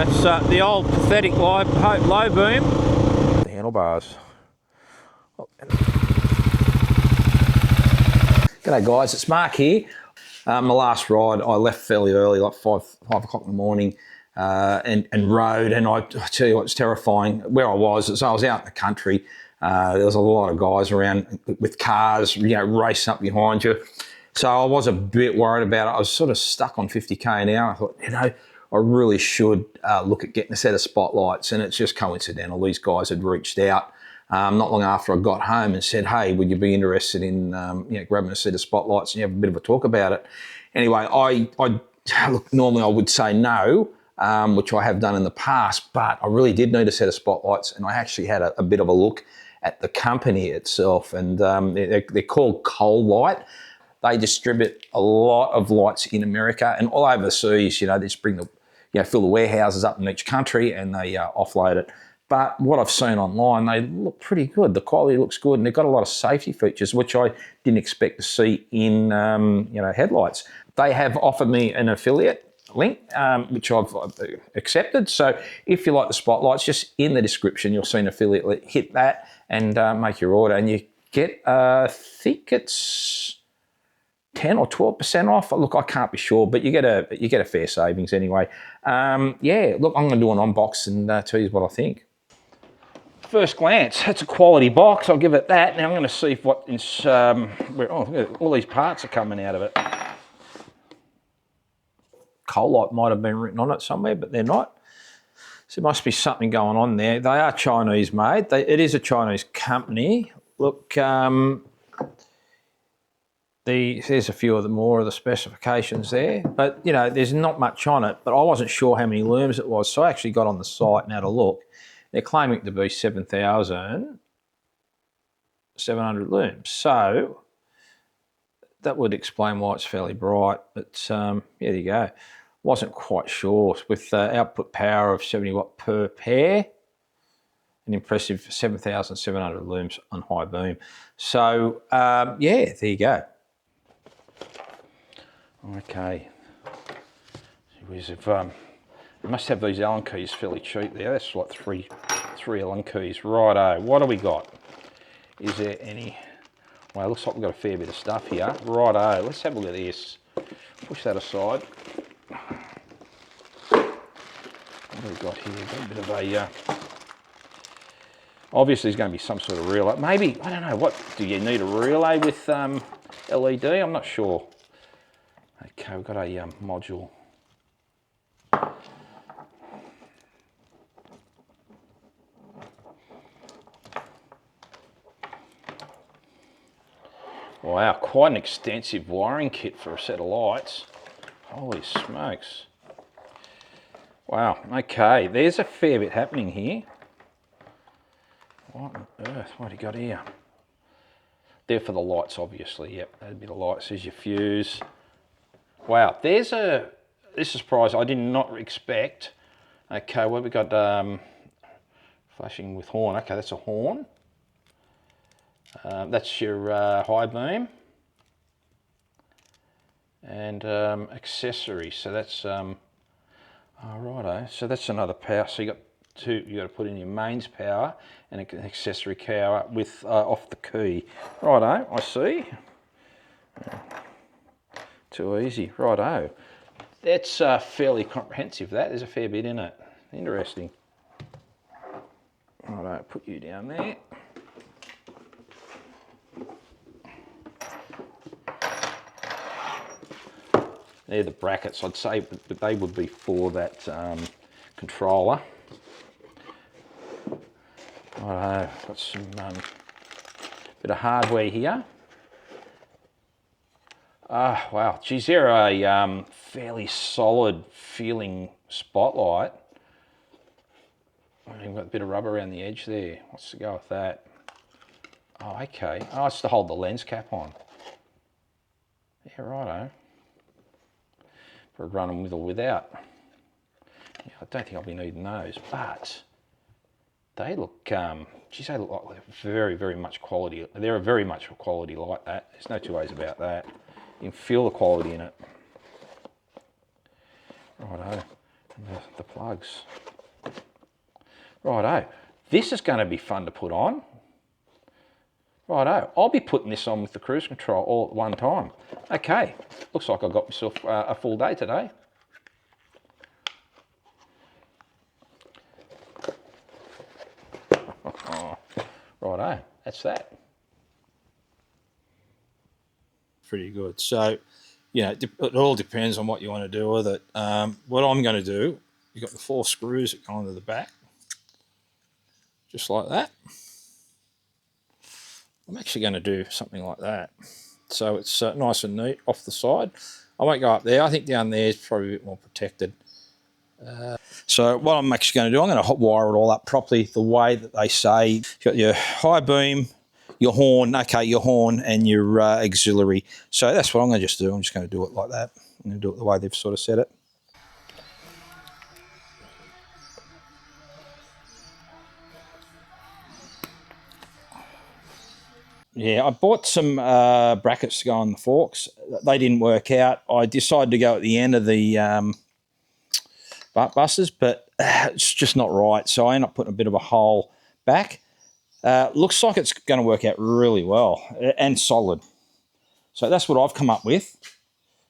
That's the old pathetic low boom. The handlebars. G'day guys, it's Mark here. My last ride, I left fairly early, like 5 o'clock in the morning, and rode, and I tell you what, it's terrifying. Where I was out in the country. There was a lot of guys around with cars, racing up behind you. So I was a bit worried about it. I was sort of stuck on 50k an hour. I thought, I really should look at getting a set of spotlights, and it's just coincidental. These guys had reached out not long after I got home and said, hey, would you be interested in grabbing a set of spotlights and have a bit of a talk about it? Anyway, look, normally I would say no, which I have done in the past, but I really did need a set of spotlights, and I actually had a bit of a look at the company itself, and they're called CoLight. They distribute a lot of lights in America and all overseas. They just bring fill the warehouses up in each country and they offload it. But what I've seen online, they look pretty good. The quality looks good, and they've got a lot of safety features, which I didn't expect to see in headlights. They have offered me an affiliate link, which I've accepted. So if you like the spotlights, just in the description, you'll see an affiliate link. Hit that and make your order, and you get, I think it's 10 or 12% off. Look, I can't be sure, but you get a fair savings anyway. Look, I'm going to do an unbox and tell you what I think. First glance, it's a quality box. I'll give it that. Now I'm going to see if all these parts are coming out of it. CoLight might have been written on it somewhere, but they're not. So there must be something going on there. They are Chinese made. It is a Chinese company. Look, there's a few of the more of the specifications there, but there's not much on it. But I wasn't sure how many looms it was, so I actually got on the site and had a look. They're claiming it to be 7,700 looms, so that would explain why it's fairly bright. But there you go. Wasn't quite sure. With output power of 70 watt per pair, an impressive 7,700 looms on high beam. So there you go. Okay, we must have these Allen keys fairly cheap there. That's like three Allen keys. Righto, what do we got? Is there any? Well, it looks like we've got a fair bit of stuff here. Righto, let's have a look at this. Push that aside. What have we got here? Got a bit of a. Obviously, there's going to be some sort of relay. Maybe, I don't know. What do you need a relay with LED? I'm not sure. Okay, we've got a module. Wow, quite an extensive wiring kit for a set of lights. Holy smokes. Wow, okay, there's a fair bit happening here. What on earth, what have you got here? They're for the lights, obviously. Yep, that'd be the lights. There's your fuse. Wow, this is a surprise I did not expect. Okay, what have we got? Flashing with horn. Okay, that's a horn. That's your high beam. And accessory. So that's righto. So that's another power. So you got to put in your mains power and an accessory power with off the key. Righto, I see. Too easy. Righto. That's fairly comprehensive. There's a fair bit in it. Interesting. Righto, put you down there. They're the brackets, I'd say, but they would be for that controller. Righto, got some bit of hardware here. Wow, geez, they're a fairly solid feeling spotlight. I've got a bit of rubber around the edge there. What's to go with that? Oh, okay. Oh, it's to hold the lens cap on. Yeah, righto. For running with or without. Yeah, I don't think I'll be needing those, but they look, geez, they look like they're very, very much quality. They're a very much a quality light, that. There's no two ways about that. You can feel the quality in it. Righto. And the plug. plugs. Righto. This is going to be fun to put on. Righto. I'll be putting this on with the cruise control all at one time. Okay. Looks like I got myself a full day today. Righto. That's that. Pretty good. So, you know, it all depends on what you want to do with it. What I'm going to do, you've got the 4 screws that go onto the back, just like that. I'm actually going to do something like that. So it's nice and neat off the side. I won't go up there. I think down there is probably a bit more protected. So what I'm actually going to do, I'm going to hot wire it all up properly the way that they say. You've got your high beam, your horn, and your auxiliary. So that's what I'm going to just do. I'm just going to do it like that. I'm going to do it the way they've sort of said it. Yeah, I bought some brackets to go on the forks. They didn't work out. I decided to go at the end of the butt busters, but it's just not right. So I end up putting a bit of a hole back. Looks like it's going to work out really well and solid. So that's what I've come up with.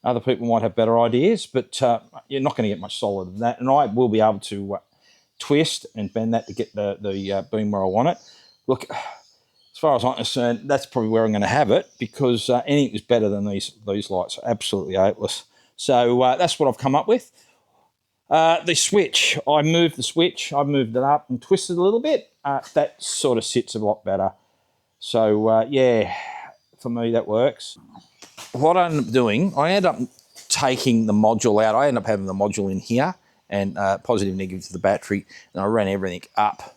Other people might have better ideas, but you're not going to get much solider than that. And I will be able to twist and bend that to get the beam where I want it. Look, as far as I'm concerned, that's probably where I'm going to have it, because anything is better than these lights. Absolutely hopeless. So that's what I've come up with. The switch, I moved the switch. I moved it up and twisted a little bit. That sort of sits a lot better. So, yeah, for me, that works. What I end up doing, I end up taking the module out. I end up having the module in here and positive, negative to the battery, and I ran everything up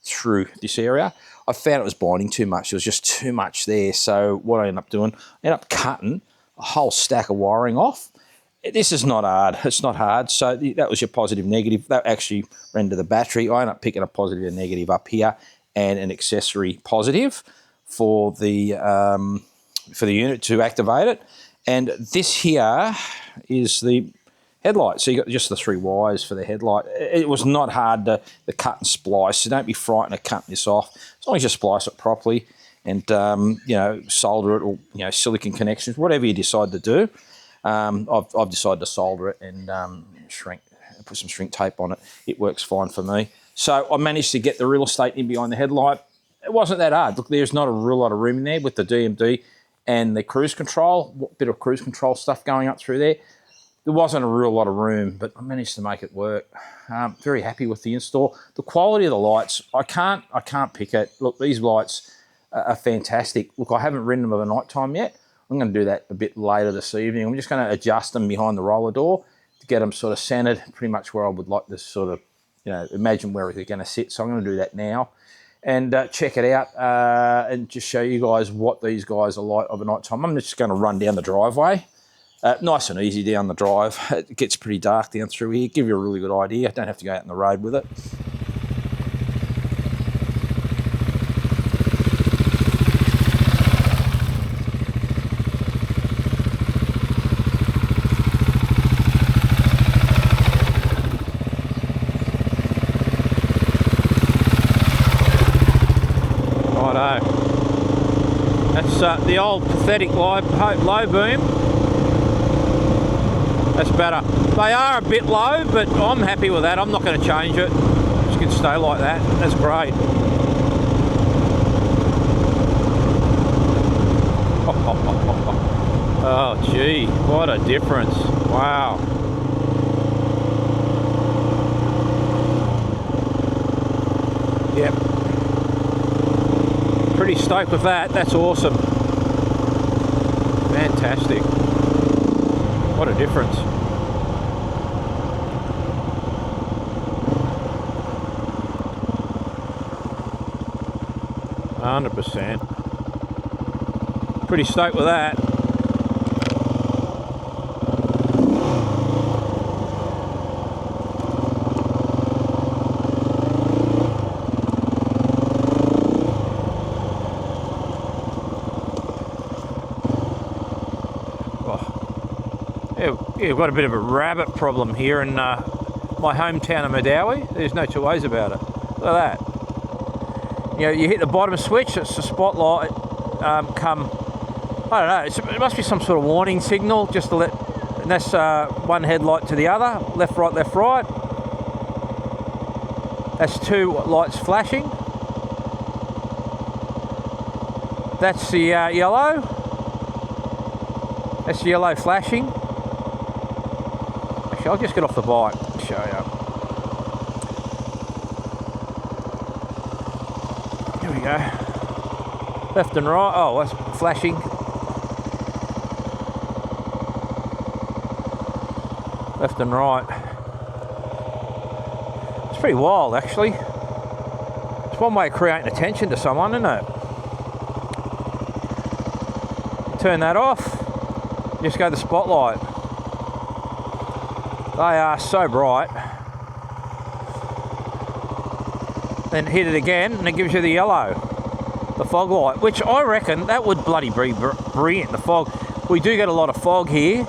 through this area. I found it was binding too much. There was just too much there. So what I ended up doing, I ended up cutting a whole stack of wiring off. This is not hard. It's not hard. So that was your positive, negative. That actually ran to the battery. I ended up picking a positive and negative up here and an accessory positive for the unit to activate it. And this here is the headlight. So you got just the 3 wires for the headlight. It was not hard to cut and splice, so don't be frightened of cutting this off. As long as you splice it properly and, you know, solder it, or, you know, silicon connections, whatever you decide to do. I've decided to solder it and put some shrink tape on it. It works fine for me. So I managed to get the real estate in behind the headlight. It wasn't that hard. Look, there's not a real lot of room in there with the DMD and the cruise control, bit of cruise control stuff going up through there. There wasn't a real lot of room, but I managed to make it work. Very happy with the install. The quality of the lights, I can't pick it. Look, these lights are fantastic. Look, I haven't ridden them at night time yet. I'm going to do that a bit later this evening. I'm just going to adjust them behind the roller door to get them sort of centered pretty much where I would like to sort of, you know, imagine where they're going to sit. So I'm going to do that now and check it out and just show you guys what these guys are like of a night time. I'm just going to run down the driveway. Nice and easy down the drive. It gets pretty dark down through here. Give you a really good idea. Don't have to go out on the road with it. Righto. That's the old pathetic low boom. That's better. They are a bit low, but I'm happy with that. I'm not going to change it. Just going to stay like that. That's great. Oh, gee, what a difference. Wow. Yep. Pretty stoked with that. That's awesome. Fantastic. What a difference. %. Pretty stoked with that. Yeah, we've got a bit of a rabbit problem here, and my hometown of Madawi. There's no two ways about it. Look at that. You know, you hit the bottom switch, it's the spotlight come, I don't know, it must be some sort of warning signal just to let, and that's one headlight to the other, left, right, left, right. That's two lights flashing. That's the yellow. That's the yellow flashing. Actually, I'll just get off the bike and show you. Here we go. Left and right. Oh, that's flashing. Left and right. It's pretty wild, actually. It's one way of creating attention to someone, isn't it? Turn that off. Just go to the spotlight. They are so bright. Then hit it again, and it gives you the yellow, the fog light, which I reckon that would bloody be brilliant. The fog. We do get a lot of fog here.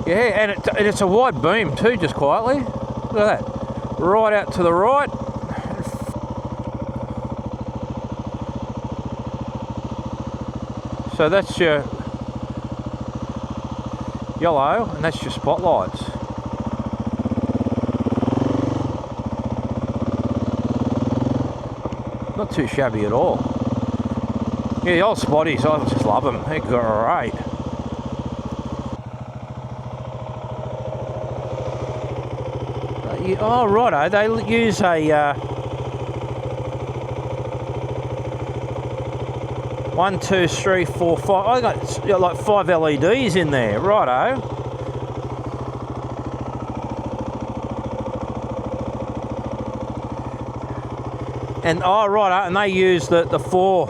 Yeah, and it's a wide beam too, just quietly. Look at that. Right out to the right. So that's your yellow, and that's your spotlights. Not too shabby at all. Yeah, the old spotties, I just love them. They're great. Oh, righto, they use a 1, 2, 3, 4, 5. I got like 5 LEDs in there, righto. And righto, and they use the 4.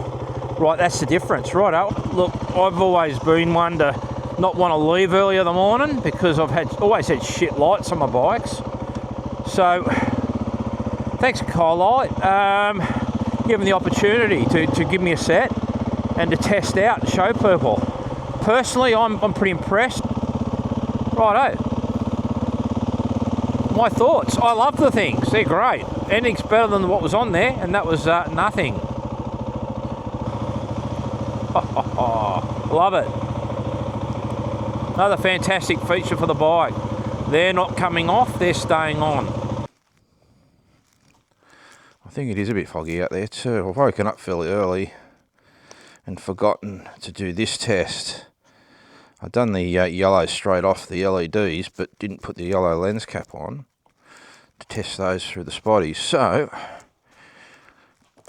Right, that's the difference, righto. Look, I've always been one to not want to leave early in the morning because I've always had shit lights on my bikes. So, thanks CoLight, given the opportunity to give me a set and to test out and show people. Personally, I'm pretty impressed. Righto. My thoughts. I love the things. They're great. Anything's better than what was on there, and that was nothing. Love it. Another fantastic feature for the bike. They're not coming off, they're staying on. I think it is a bit foggy out there too. I've woken up fairly early and forgotten to do this test. I've done the yellow straight off the LEDs, but didn't put the yellow lens cap on to test those through the spotties. So,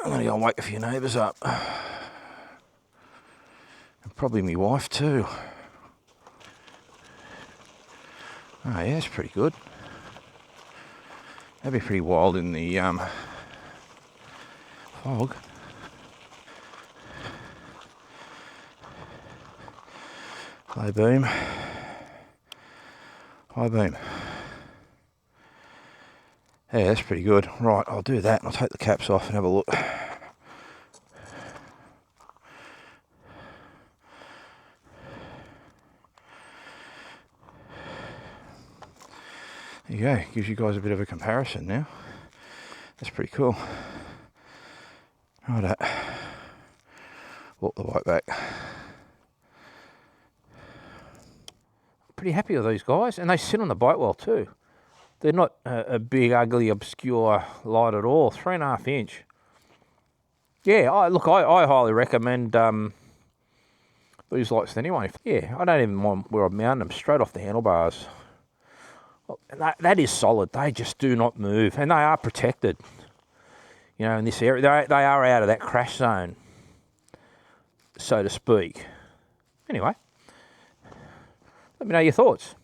I'm going to go and wake a few neighbours up. And probably my wife too. Oh yeah, it's pretty good. That'd be pretty wild in the fog. Low beam. High beam. Yeah, that's pretty good. Right, I'll do that and I'll take the caps off and have a look. There you go, gives you guys a bit of a comparison now. That's pretty cool. Right, walk the bike back. Pretty happy with these guys, and they sit on the bike well too. They're not a big, ugly, obscure light at all. 3.5 inch. Yeah, I highly recommend these lights to anyone. Yeah, I don't even mind where I mount them, straight off the handlebars. That is solid. They just do not move, and they are protected. You know, in this area, they are out of that crash zone, so to speak. Anyway, let me know your thoughts.